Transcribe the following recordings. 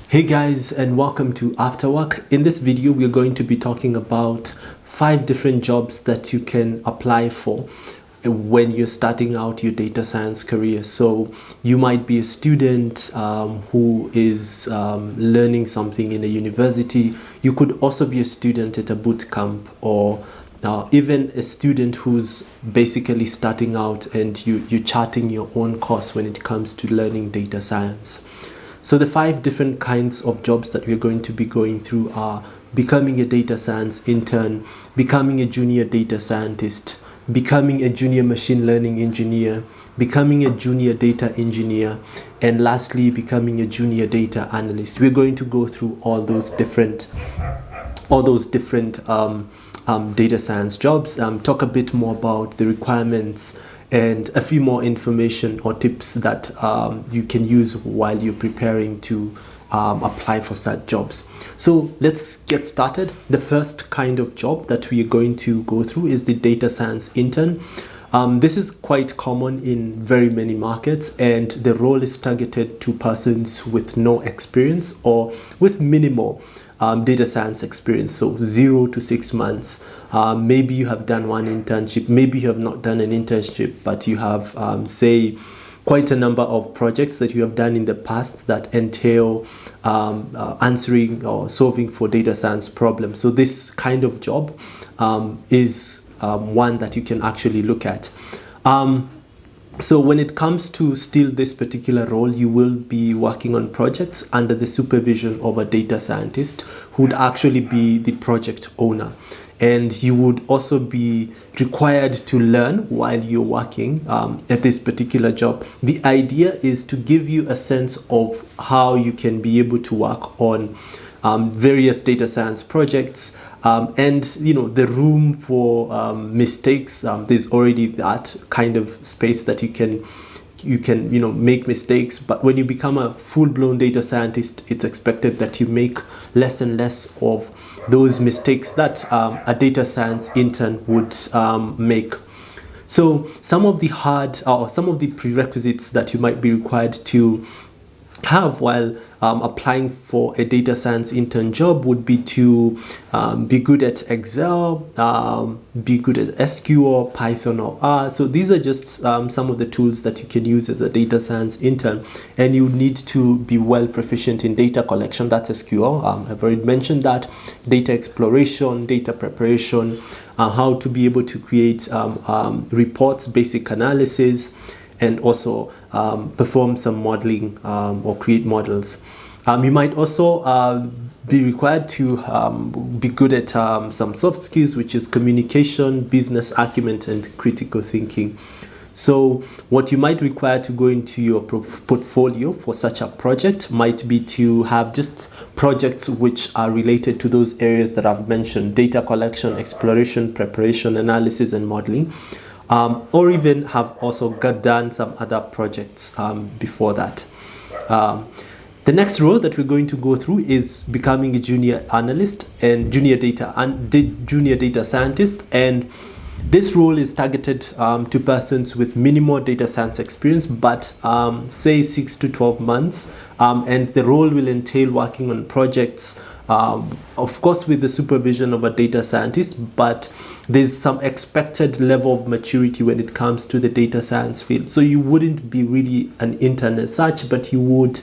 Hey guys, and welcome to AfterWork. In this video, we're going to be talking about 5 different jobs that you can apply for when you're starting out your data science career. So you might be a student who is learning something in a university. You could also be a student at a bootcamp, or even a student who's basically starting out and you're charting your own course when it comes to learning data science. So the 5 different kinds of jobs that we're going to be going through are becoming a data science intern, becoming a junior data scientist, becoming a junior machine learning engineer, becoming a junior data engineer, and lastly, becoming a junior data analyst. We're going to go through all those different data science jobs, talk a bit more about the requirements and a few more information or tips that you can use while you're preparing to apply for such jobs. So let's get started. The first kind of job that we are going to go through is the data science intern. This is quite common in very many markets, and the role is targeted to persons with no experience or with minimal data science experience, so 0 to 6 months. Maybe you have done one internship, maybe you have not done an internship, but you have, say, quite a number of projects that you have done in the past that entail answering or solving for data science problems. So this kind of job is one that you can actually look at. So when it comes to still this particular role, you will be working on projects under the supervision of a data scientist who would actually be the project owner. And you would also be required to learn while you're working at this particular job. The idea is to give you a sense of how you can be able to work on various data science projects, and the room for mistakes. There's already that kind of space that you can make mistakes, but when you become a full-blown data scientist, it's expected that you make less and less of those mistakes that a data science intern would make. So some of the prerequisites that you might be required to have while applying for a data science intern job would be to be good at Excel, be good at SQL, Python, or R. So these are just some of the tools that you can use as a data science intern. And you need to be well proficient in data collection, that's SQL. I've already mentioned that. Data exploration, data preparation, how to be able to create reports, basic analysis, and also perform some modeling or create models. You might also be required to be good at some soft skills, which is communication, business acumen, and critical thinking. So what you might require to go into your portfolio for such a project might be to have just projects which are related to those areas that I've mentioned: data collection, exploration, preparation, analysis, and modeling. Or even have also done some other projects before that. The next role that we're going to go through is becoming a junior analyst and junior data scientist, and this role is targeted to persons with minimal data science experience, but say 6 to 12 months, and the role will entail working on projects, of course with the supervision of a data scientist, but there's some expected level of maturity when it comes to the data science field. So you wouldn't be really an intern as such, but you would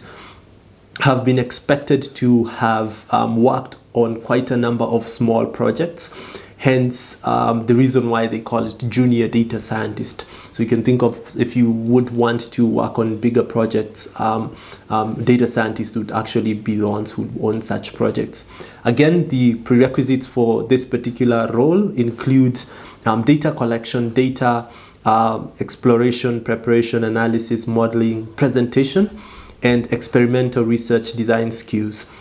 have been expected to have worked on quite a number of small projects. Hence the reason why they call it junior data scientist. So you can think of, if you would want to work on bigger projects, data scientists would actually be the ones who own such projects. Again, the prerequisites for this particular role include data collection, data exploration, preparation, analysis, modeling, presentation, and experimental research design skills.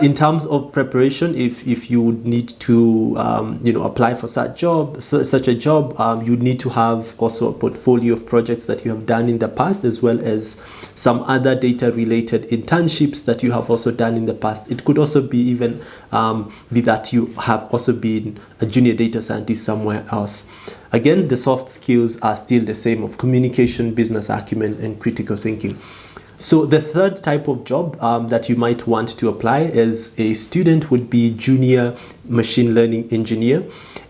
In terms of preparation, if you would need to apply for such a job, you need to have also a portfolio of projects that you have done in the past, as well as some other data related internships that you have also done in the past. It could also be even be that you have also been a junior data scientist somewhere else. Again, the soft skills are still the same, of communication, business acumen, and critical thinking. So the third type of job that you might want to apply as a student would be junior machine learning engineer.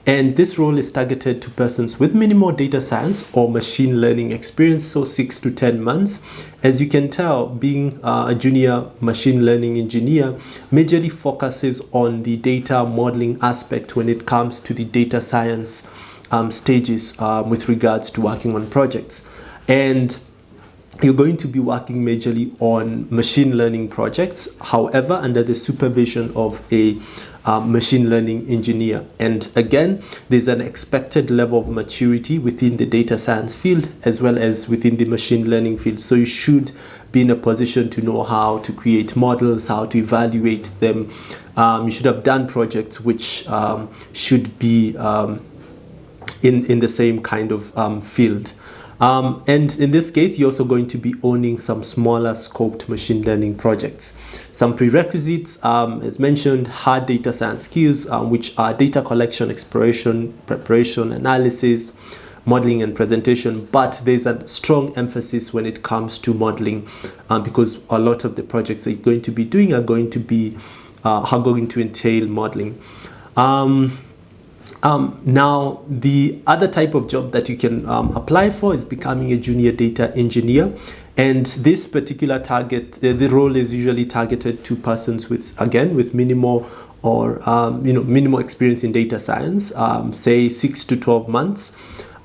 And this role is targeted to persons with minimal data science or machine learning experience, so 6 to 10 months. As you can tell, being a junior machine learning engineer majorly focuses on the data modeling aspect when it comes to the data science stages with regards to working on projects. And you're going to be working majorly on machine learning projects, however, under the supervision of a machine learning engineer. And again, there's an expected level of maturity within the data science field as well as within the machine learning field. So you should be in a position to know how to create models, how to evaluate them. You should have done projects which should be in the same kind of field. And in this case, you're also going to be owning some smaller scoped machine learning projects. Some prerequisites, as mentioned, hard data science skills, which are data collection, exploration, preparation, analysis, modeling, and presentation. But there's a strong emphasis when it comes to modeling, because a lot of the projects that you're going to be doing are going to entail modeling. Now, the other type of job that you can apply for is becoming a junior data engineer. And this particular target, the role is usually targeted to persons with minimal or minimal experience in data science, say 6 to 12 months.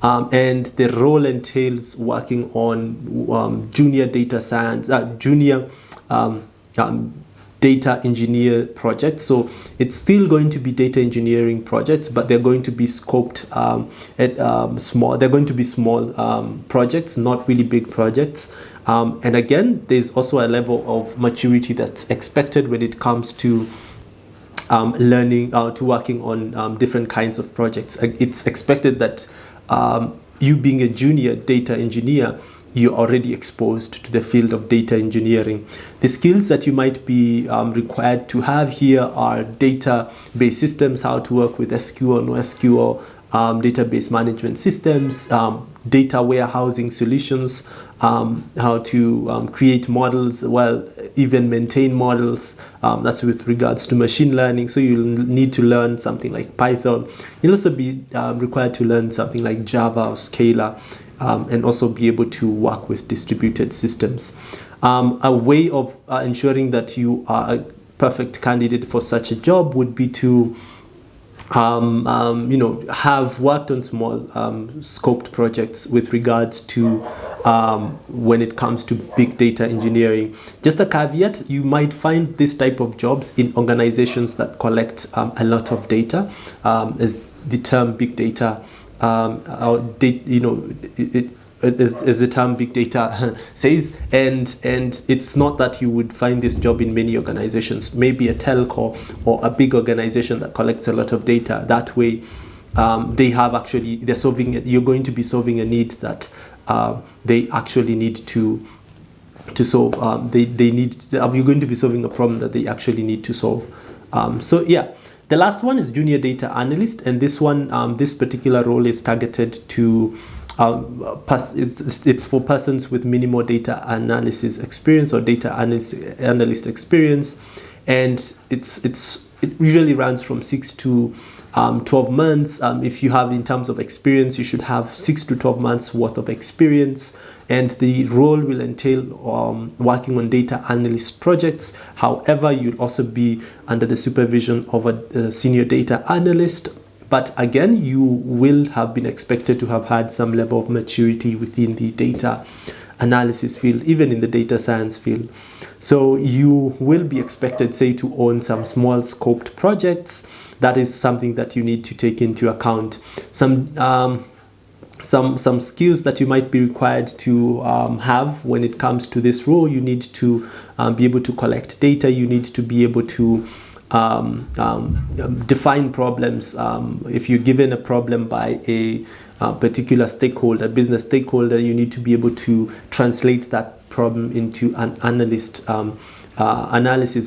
And the role entails working on junior data science, data engineer projects. So it's still going to be data engineering projects, but they're going to be scoped small. They're going to be small projects, not really big projects. And again, there's also a level of maturity that's expected when it comes to learning to working on different kinds of projects. It's expected that you being a junior data engineer, you're already exposed to the field of data engineering. The skills that you might be required to have here are database systems, how to work with SQL, NoSQL, database management systems, data warehousing solutions, how to create models, even maintain models. That's with regards to machine learning. So you'll need to learn something like Python. You'll also be required to learn something like Java or Scala, and also be able to work with distributed systems. A way of ensuring that you are a perfect candidate for such a job would be to have worked on small scoped projects with regards to when it comes to big data engineering. Just a caveat, you might find this type of jobs in organizations that collect a lot of data, as the term big data as the term big data says, and it's not that you would find this job in many organizations, maybe a telco or a big organization that collects a lot of data. That way you're going to be solving a need that they actually need to solve. You're going to be solving a problem that they actually need to solve. The last one is junior data analyst, and this one, this particular role is targeted to it's for persons with minimal data analysis experience or data analyst experience, and it usually runs from 6 to 12 months. If you have, in terms of experience, you should have 6 to 12 months worth of experience, and the role will entail working on data analyst projects. However, you'll also be under the supervision of a senior data analyst. But again, you will have been expected to have had some level of maturity within the data analysis field, even in the data science field. So you will be expected, say, to own some small scoped projects. That is something that you need to take into account. Some skills that you might be required to have when it comes to this role. You need to be able to collect data. You need to be able to define problems. If you're given a problem by a particular stakeholder, business stakeholder, you need to be able to translate that problem into an analysis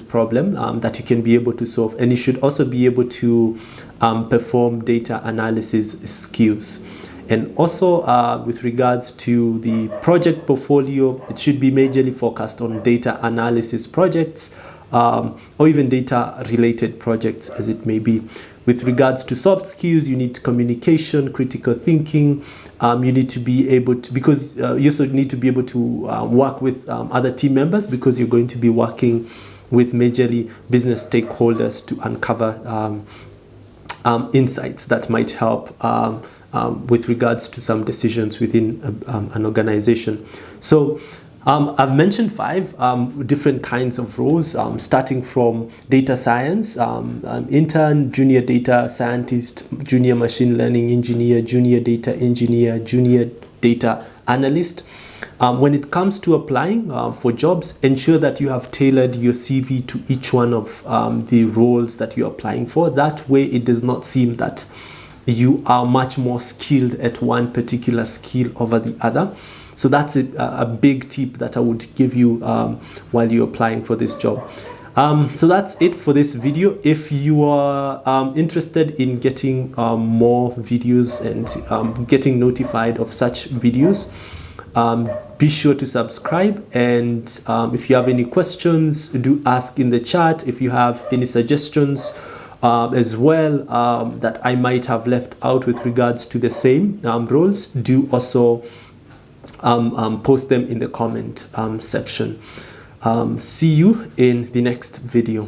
problem that you can be able to solve. And you should also be able to perform data analysis skills. And also with regards to the project portfolio, it should be majorly focused on data analysis projects, or even data related projects as it may be. With regards to soft skills, you need communication, critical thinking. You need to be able to, because you also need to be able to work with other team members, because you're going to be working with majorly business stakeholders to uncover insights that might help with regards to some decisions within an organization. So I've mentioned 5 different kinds of roles, starting from data science, intern, junior data scientist, junior machine learning engineer, junior data engineer, junior data analyst. When it comes to applying for jobs, ensure that you have tailored your CV to each one of the roles that you're applying for. That way it does not seem that you are much more skilled at one particular skill over the other. So that's a big tip that I would give you while you're applying for this job. So that's it for this video. If you are interested in getting more videos and getting notified of such videos, be sure to subscribe. And if you have any questions, do ask in the chat. If you have any suggestions as well that I might have left out with regards to the same roles, do also post them in the comment section. See you in the next video.